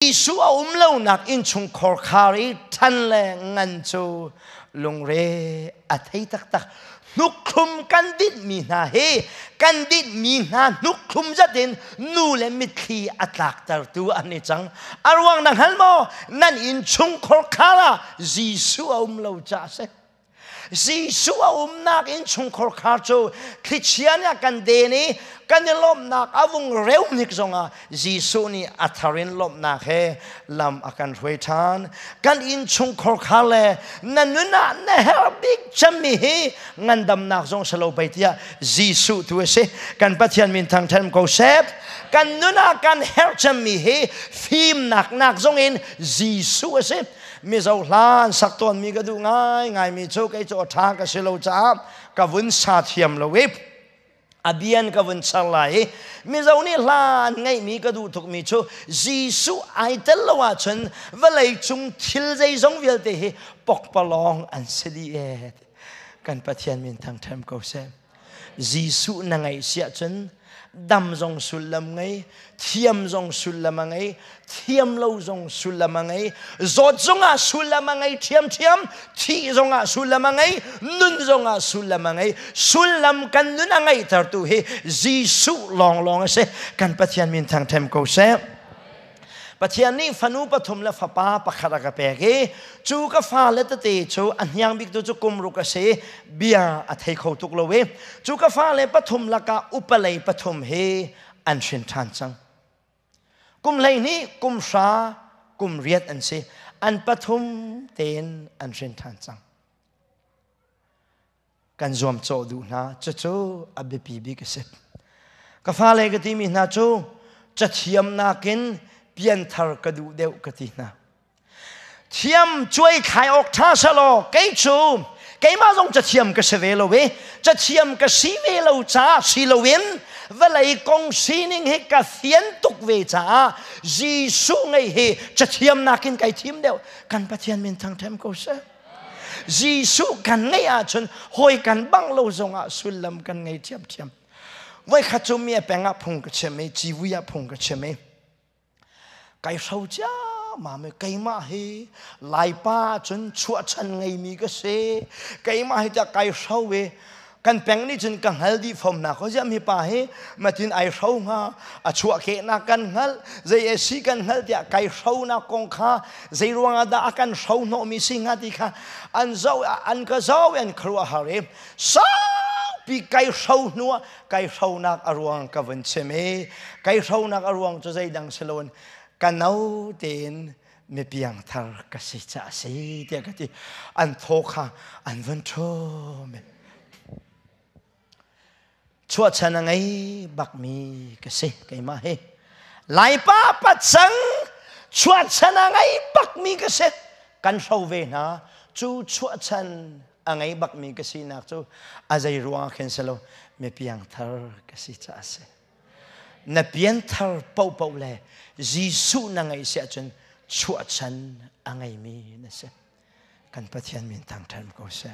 Isu lâu nak in chung khor khari than le ngan chu lung re a thei tak tak nuk khum kan dit mi na he kan dit mi na nuk khum zatin nu le mit khi atlak tar tu ani chang arwang nang halmo nan in chung khor khara Jisu lâu cha se Jisu nak in chung khor khar chu Christiania kan de ni kan lom nak avung reu nik zonga Jisu ni atharin lom nak he lam akan huitan kan in chung khor khale nanuna na herbik chami he ngandam nak zong salo baitia Jisu tu se kan pathian min thang tham ko sep kan nuna kan her chami he phim nak zong in Jisu se mi zo lan sak ton mi ga du ngai mi chu kai cho tha ka silo cha ka vun sa thiam lo we abian ka vun salai mi zo ni lan ngai mi ka du thuk mi chu Jisu ai tel lo wa chen valai chung thil zai zong vil te he pok palong an sedi et kan pathian min thang tham ko se Jisu na ngai sia chen dam zong sulam ngai thiam zong sulam ngai thiam lo zong sulam ngai zot zong a sulam ngai thiam thi zong a sulam ngai nun zong a sulam ngai sulam kan nun ngai tar tu he Jisu long se kan pathian min thang them ko se pathian ni fanu pathum la fapa pakhara ka pege chu ka fa le te chu anhyang bik tu chu kumru ka se bia a thei kho tuk lo we chu ka fa le pathum la ka upalei pathum he an shin than chang kum lei ni kum sha kum riat an se an pathum ten an shin than chang kan zom cho du na chu abepi bi ka se ka fa le ga ti mi na chu chathiam na kin pian thar ka du deu ka ti na thiam chui khai ok tha salo kai chu kai ma jong cha thiam ka se ve lo we cha thiam ka si ve lo cha si lo wen valai kong sining he ka thian tuk ve cha Jisu ngai he cha thiam na kin kai thim deu kan pathian min thang them ko se Jisu kan ngai a chun hoi kan bang lo zong a sulam kan ngai thiam vai kha chu mi penga phung ka che me ji wu ya phung ka che me cái sâu cha mà mày cây mà hi lại pa chân chuột chân ngày mi cái xe cây mà hi ta cái sâu về căn bèn ni chân càng hal đi phòng nào có dám hi pa hi mà tin ai sâu ha à chuột kệ na căn hal dây si căn hal ta cái sâu na con kha dây ruang ada căn sâu no mi sing ha đi kha an zau an ka zau an khruwa hare sao bị cái sâu nữa cái sâu na aruang ka vân cheme cái sâu na aruang cho dây đằng salon kan nau ten me piang thar ka si cha si te ka ti an thokha an van tho me chua chana ngai bak mi ka si kai ma he lai pa pat sang chua chana ngai bak mi ka se kan so ve na chu chua chan angai bak mi ka si nak chu azai ruang khen selo me piang thar ka si cha se na pian thar pau le Jisu na ngai sia chen chua chan angai mi na se kan pathian min thang tham ko se